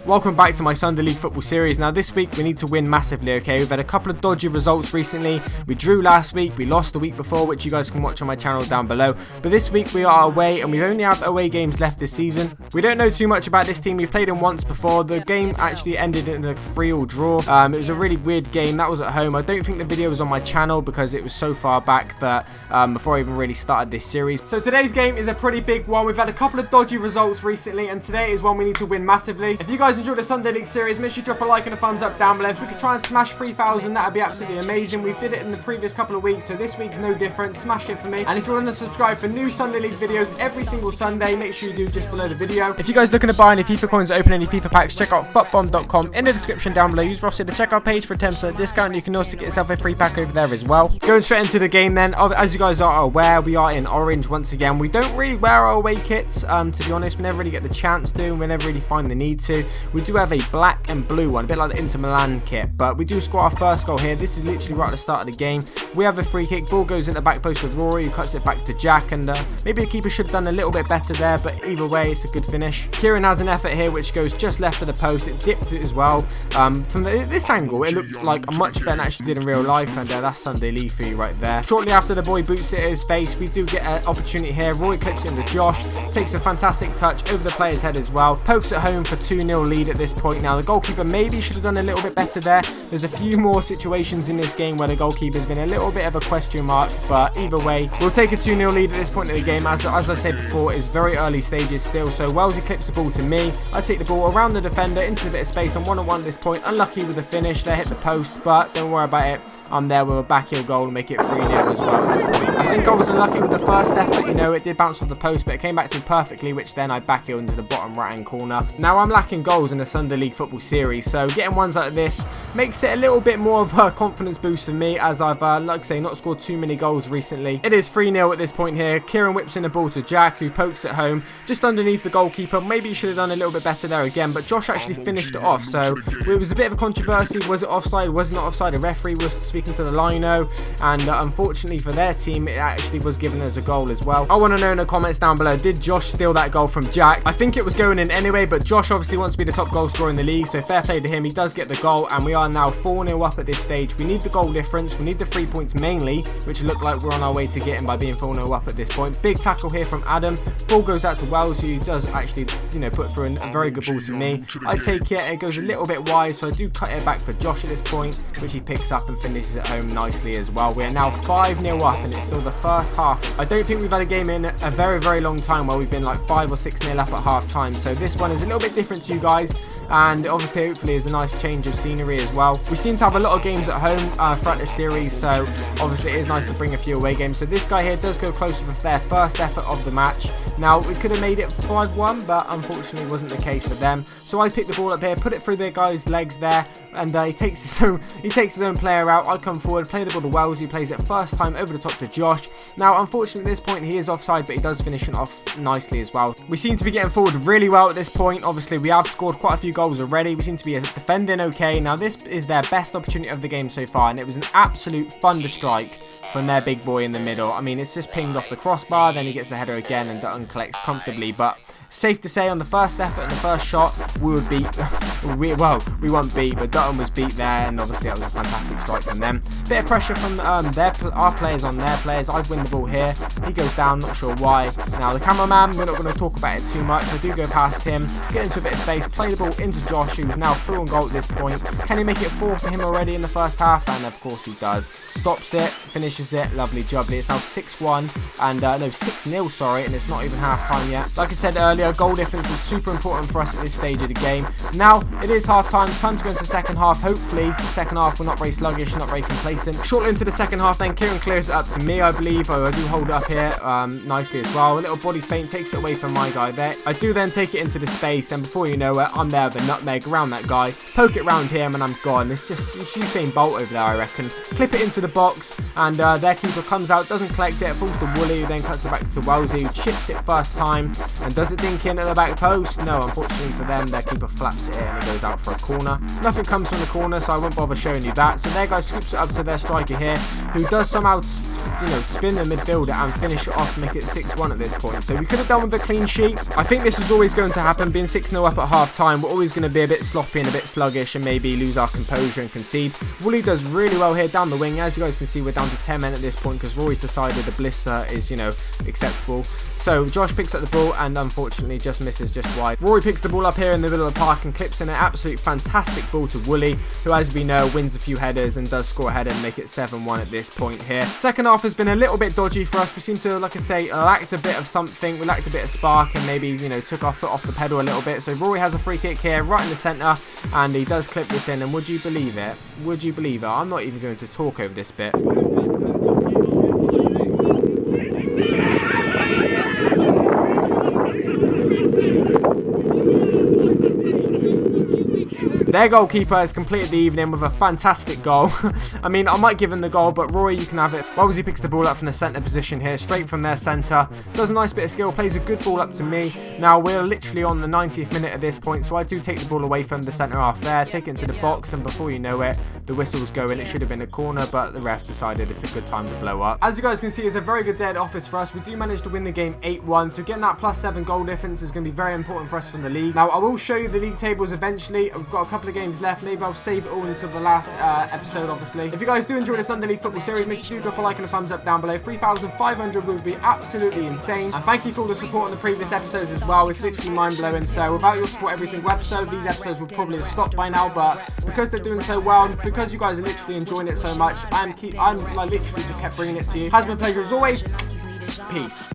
Welcome back to my Sunday League football series. Now this week we need to win massively, okay? We've had a couple of dodgy results recently. We drew last week, we lost the week before, which you guys can watch on my channel down below. But this week we are away and we only have away games left this season. We don't know too much about this team. We played them once before. The game actually ended in a 3-3 draw. It was a really weird game. That was at home. I don't think the video was on my channel because it was so far back that before I even really started this series. So today's game is a pretty big one. We've had a couple of dodgy results recently and today is one we need to win massively. If you guys enjoyed the Sunday League series, make sure you drop a like and a thumbs up down below. If we could try and smash 3,000, that would be absolutely amazing. We did it in the previous couple of weeks, so this week's no different. Smash it for me. And if you want to subscribe for new Sunday League videos every single Sunday, make sure you do just below the video. If you guys looking to buy any FIFA coins or open any FIFA packs, check out futbomb.com in the description down below. Use ROSSI, the checkout page for a 10% discount. You can also get yourself a free pack over there as well. Going straight into the game then, as you guys are aware, we are in orange once again. We don't really wear our away kits, to be honest. We never really get the chance to, and we never really find the need to. We do have a black and blue one, a bit like the Inter Milan kit, but we do score our first goal here. This is literally right at the start of the game. We have a free kick, ball goes in the back post of Rory, who cuts it back to Jack, and maybe the keeper should have done a little bit better there, but either way, it's a good finish. Kieran has an effort here, which goes just left of the post. It dipped it as well. From this angle, it looked like a much better than it actually did in real life, and that's Sunday League for you right there. Shortly after the boy boots it at his face, we do get an opportunity here. Roy clips it into Josh, takes a fantastic touch over the player's head as well, pokes it home for 2-0 lead at this point. Now the goalkeeper maybe should have done a little bit better there. There's a few more situations in this game where the goalkeeper's been a little bit of a question mark, but either way, we'll take a 2-0 lead at this point of the game. As I said before, it's very early stages still, so Wellesley clips the ball to me. I take the ball around the defender into a bit of space. I'm 1-on-1 at this point. Unlucky with the finish. They hit the post, but don't worry about it. I'm there with a backheel goal and make it 3-0 as well at this point. I think I was unlucky with the first effort, you know, it did bounce off the post, but it came back to me perfectly, which then I backheeled into the bottom right-hand corner. Now I'm lacking goals in the Sunday League football series, so getting ones like this makes it a little bit more of a confidence boost for me, as I've, like I say, not scored too many goals recently. It is 3-0 at this point here. Kieran whips in the ball to Jack, who pokes it home just underneath the goalkeeper. Maybe he should have done a little bit better there again, but Josh actually finished it off, so it was a bit of a controversy. Was it offside? Was it not offside? The referee was speaking to the lino, and unfortunately for their team, it actually was given as a goal as well. I want to know in the comments down below, did Josh steal that goal from Jack? I think it was going in anyway, but Josh obviously wants to be the top goal scorer in the league, so fair play to him. He does get the goal, and we are now 4-0 up at this stage. We need the goal difference. We need the 3 points mainly, which look like we're on our way to getting by being 4-0 up at this point. Big tackle here from Adam. Ball goes out to Wells, who does actually, you know, put through a very good ball to me. I take it. It goes a little bit wide, so I do cut it back for Josh at this point, which he picks up and finishes at home nicely as well. We are now 5-0 up, and it's still the first half. I don't think we've had a game in a very, very long time where we've been like 5 or 6-0 up at half time, so this one is a little bit different to you guys, and obviously hopefully is a nice change of scenery as well. We seem to have a lot of games at home throughout this series, so obviously it is nice to bring a few away games. So this guy here does go close with their first effort of the match. Now we could have made it 5-1, but unfortunately wasn't the case for them. So I pick the ball up here, put it through their guy's legs there, and he takes his own player out. I come forward, play the ball to Wells, who plays it first time over the top to Josh. Now unfortunately at this point he is offside, but he does finish it off nicely as well. We seem to be getting forward really well at this point. Obviously we have scored quite a few goals already. We seem to be defending okay. Now this is their best opportunity of the game so far, and it was an absolute thunder strike from their big boy in the middle. I mean, it's just pinged off the crossbar, then he gets the header again and uncollects comfortably, but safe to say on the first effort and the first shot, we would beat, we won't beat, but Dutton was beat there, and obviously that was a fantastic strike from them. Bit of pressure from our players on their players. I win the ball here. He goes down, not sure why. Now the cameraman, we're not going to talk about it too much. I do go past him, get into a bit of space, play the ball into Josh, who's now through on goal at this point. Can he make it 4 for him already in the first half? And of course he does. Stops it, finishes it, lovely jubbly. It's now 6-1, and no, 6-0, sorry, and it's not even half time yet. Like I said earlier, goal difference is super important for us at this stage of the game. Now it is half time. It's time to go into the second half. Hopefully the second half we're not very sluggish, not very complacent. Shortly into the second half then, Kieran clears it up to me, I believe. I do hold up here nicely as well. A little body feint takes it away from my guy there. I do then take it into the space, and before you know it, I'm there with a nutmeg around that guy, poke it round him, and I'm gone. It's Usain Bolt over there, I reckon. Clip it into the box, and their keeper comes out, doesn't collect it, falls to Woolley, who then cuts it back to Wellesley, who chips it first time and does it thinking at the back post. No, unfortunately for them, their keeper flaps it in and it goes out for a corner. Nothing comes from the corner, so I won't bother showing you that. So their guy scoops it up to their striker here, who does somehow, spin the midfielder and finish it off to make it 6-1 at this point. So we could have done with a clean sheet. I think this was always going to happen. Being 6-0 up at half time, we're always going to be a bit sloppy and a bit sluggish and maybe lose our composure and concede. Wooly does really well here down the wing. As you guys can see, we're down to 10 men at this point because Rory's decided the blister is, acceptable. So Josh picks up the ball and unfortunately just misses just wide. Rory picks the ball up here in the middle of the park and clips in an absolute fantastic ball to Wooly, who, as we know, wins a few headers and does score a header and make it 7-1 at this point here. Second half has been a little bit dodgy for us. We seem to, like I say, lacked a bit of something. We lacked a bit of spark and maybe, took our foot off the pedal a little bit. So Rory has a free kick here right in the centre and he does clip this in, and would you believe it? Would you believe it? I'm not even going to talk over this bit. Their goalkeeper has completed the evening with a fantastic goal. I mean, I might give him the goal, but Rory, you can have it. Wellesley picks the ball up from the centre position here, straight from their centre. Does a nice bit of skill, plays a good ball up to me. Now, we're literally on the 90th minute at this point, so I do take the ball away from the centre half there, take it into the box, and before you know it, the whistle's going. It should have been a corner, but the ref decided it's a good time to blow up. As you guys can see, it's a very good day at office for us. We do manage to win the game 8-1, so getting that +7 goal difference is going to be very important for us from the league. Now, I will show you the league tables eventually. We've got a couple of games left. Maybe I'll save it all until the last episode, obviously. If you guys do enjoy this Sunday League Football series, make sure you do drop a like and a thumbs up down below. 3,500 would be absolutely insane. And thank you for all the support on the previous episodes as well. It's literally mind-blowing. So without your support every single episode, these episodes would probably have stopped by now. But because they're doing so well, because you guys are literally enjoying it so much, I'm literally just kept bringing it to you. Has been a pleasure as always. Peace.